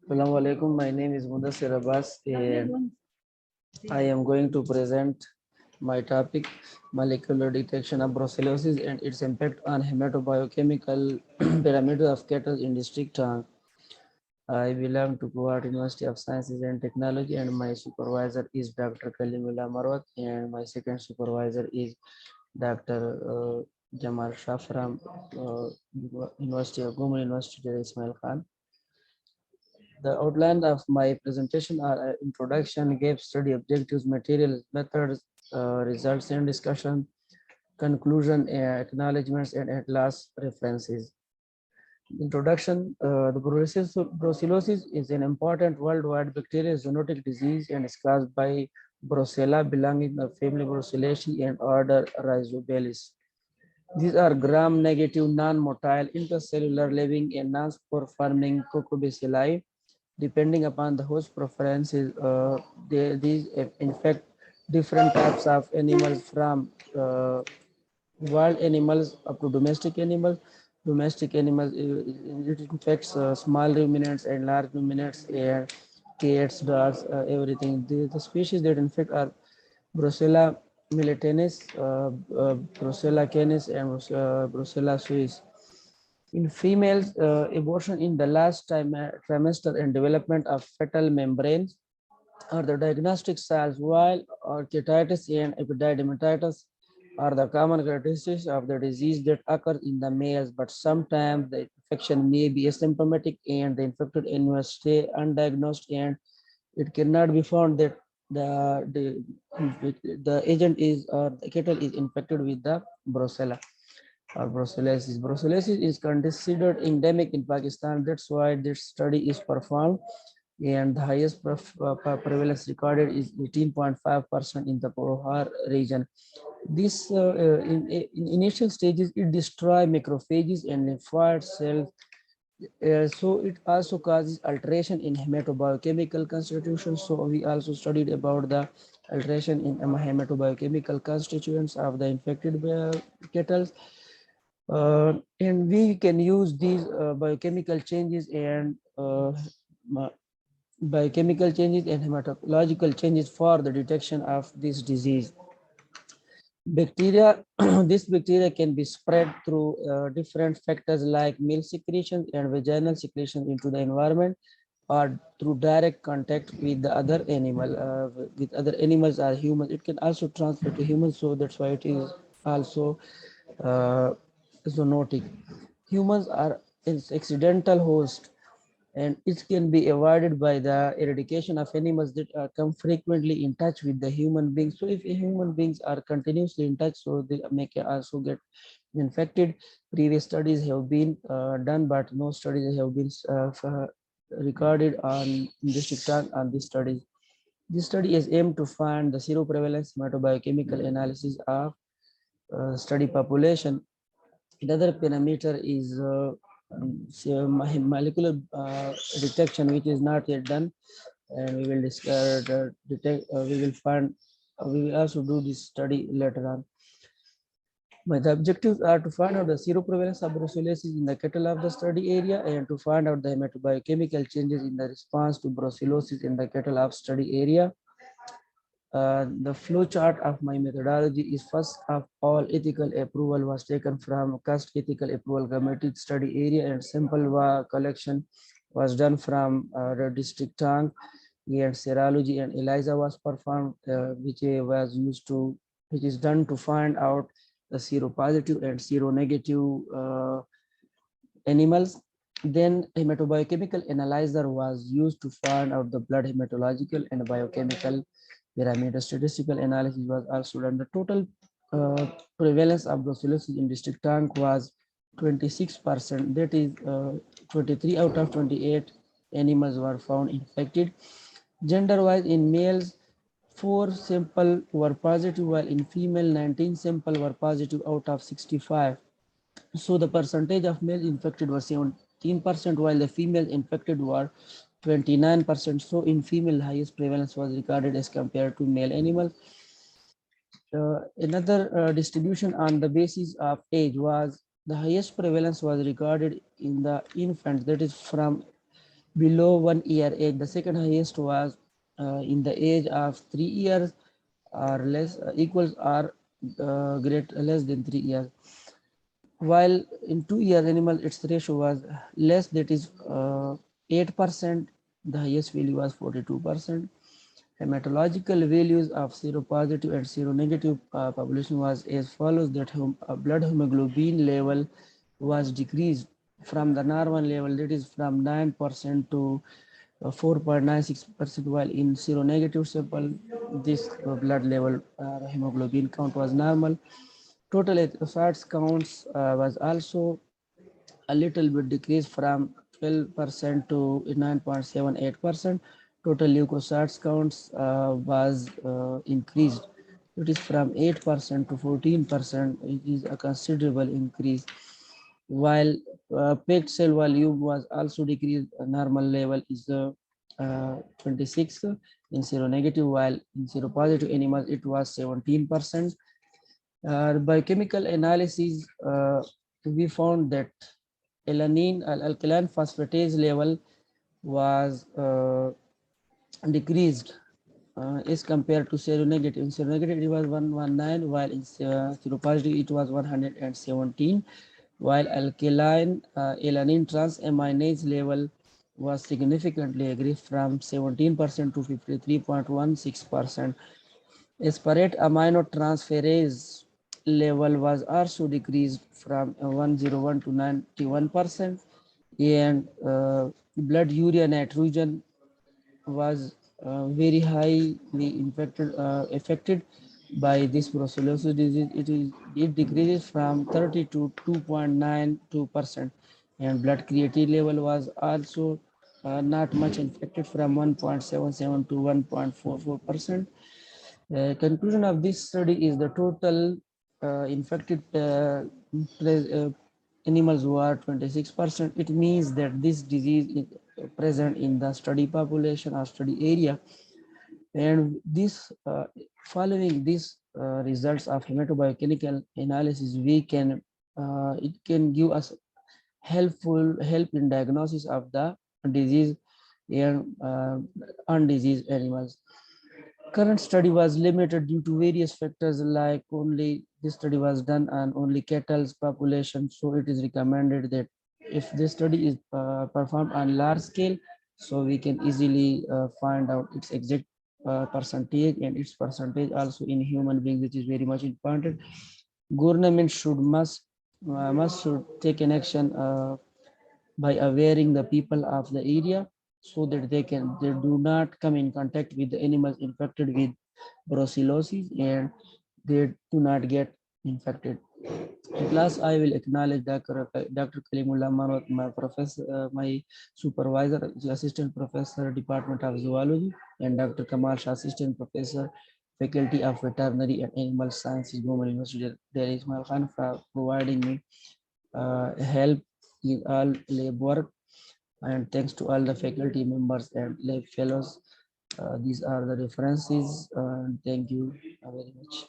Assalamu alaikum. My name is Mudassir Abbas and I am going to present my topic, molecular detection of brucellosis and its impact on hematobiochemical parameters of cattle in district Tang. I belong to Guwahati University of Sciences and Technology, and my supervisor is Dr. Kalimullah Marwat, and my second supervisor is Dr. Jamal Shah from University of Gumri University, Ismail Khan. The outline of my presentation are introduction, gap study objectives, materials, methods, results and discussion, conclusion, acknowledgements, and at last references. Introduction, the brucellosis is an important worldwide bacterial zoonotic disease and is caused by Brucella belonging to the family Brucellaceae and order Rhizobacillus. These are gram-negative, non-motile, intercellular living and non-spore forming cucurbitacilli. Depending upon the host preferences, these infect different types of animals from wild animals up to domestic animals. Domestic animals, it infects small ruminants and large ruminants, and cats, dogs, everything. The species that infect are Brucella militanis, Brucella canis, and Brucella suis. In females, abortion in the last trimester and development of fetal membranes are the diagnostic signs, while orchitis and epididymitis are the common characteristics of the disease that occur in the males, but sometimes the infection may be asymptomatic and the infected animals stay undiagnosed and it cannot be found that the agent is or the cattle is infected with the brucella or brucellosis. Brucellosis is considered endemic in Pakistan. That's why this study is performed, and the highest prevalence recorded is 18.5% in the Pohar region. This in initial stages, it destroys macrophages and lymphoid cells. So it also causes alteration in hematobiochemical constitution. So we also studied about the alteration in hematobiochemical constituents of the infected cattle. And we can use these biochemical changes and hematological changes for the detection of this disease. Bacteria, this bacteria can be spread through different factors like milk secretion and vaginal secretion into the environment, or through direct contact with the other animal, with other animals or humans. It can also transfer to humans, so that's why it is also zoonotic. Humans are its accidental host, and it can be avoided by the eradication of animals that come frequently in touch with the human beings. So if human beings are continuously in touch, so they may also get infected. Previous studies have been done, but no studies have been recorded on district on this study. This study is aimed to find the seroprevalence metabiochemical analysis of study population. Another parameter is molecular detection, which is not yet done, and we will we will find we will also do this study later on. But the objectives are to find out the seroprevalence of brucellosis in the cattle of the study area and to find out the hematobiochemical changes in the response to brucellosis in the cattle of study area. The flow chart of my methodology is first of all ethical approval was taken from CAST ethical approval committee study area, and sample collection was done from the district Tang, and serology and ELISA was performed, which is done to find out the seropositive and seronegative animals. Then hematobiochemical analyzer was used to find out the blood hematological and biochemical parameter. Statistical analysis was also done. The total prevalence of brucellosis in district Tang was 26%. That is 23 out of 28 animals were found infected. Gender-wise, in males, 4 samples were positive, while in female, 19 samples were positive out of 65. So the percentage of males infected was 17%, while the female infected were 29%. So in female, highest prevalence was recorded as compared to male animals. Another distribution on the basis of age was the highest prevalence was recorded in the infants, that is from below 1 year age. The second highest was in the age of 3 years or less, equals or great less than 3 years. While in 2 year animal, its ratio was less, that is 8%. The highest value was 42%. Hematological values of seropositive and seronegative population was as follows: that blood hemoglobin level was decreased from the normal level, that is from 9% to 4.96%, while in seronegative sample, this blood level hemoglobin count was normal. Total erythrocytes counts was also a little bit decreased from 12% to 9.78%. Total leukocytes counts was increased. It is from 8% to 14%. It is a considerable increase. While packed cell volume was also decreased. Normal level is 26 in seronegative, while in seropositive animals it was 17%. Biochemical analysis, we found that alanine alkaline phosphatase level was decreased as compared to seronegative. In seronegative it was 119, while in seropositive it was 117, while alkaline alanine transaminase level was significantly increased from 17% to 53.16%. Aspartate aminotransferase level was also decreased from 101 to 91%, and blood urea nitrogen was very highly affected by this brucellosis disease. It decreases from 30 to 2.92%, and blood creatine level was also not much infected from 1.77 to 1.44%. Conclusion of this study is the total infected animals were 26%. It means that this disease is present in the study population or study area, and this following these results of hematobiochemical analysis, we can it can give us help in diagnosis of the disease and undiseased animals. Current study was limited due to various factors, like only this study was done on only cattle's population. So it is recommended that if this study is performed on large scale, so we can easily find out its exact percentage and its percentage also in human beings, which is very much important. Government should take an action by awareing the people of the area, so that they do not come in contact with the animals infected with brucellosis, and they do not get infected. At last, I will acknowledge Dr. Kalimullah Manot, my professor, my supervisor, the assistant professor, Department of Zoology, and Dr. Kamal Shah, assistant professor, Faculty of Veterinary and Animal Sciences, Government University Delhi, Ismail Khan, for providing me help in all lab work, and thanks to all the faculty members and lab fellows. These are the references. Thank you very much.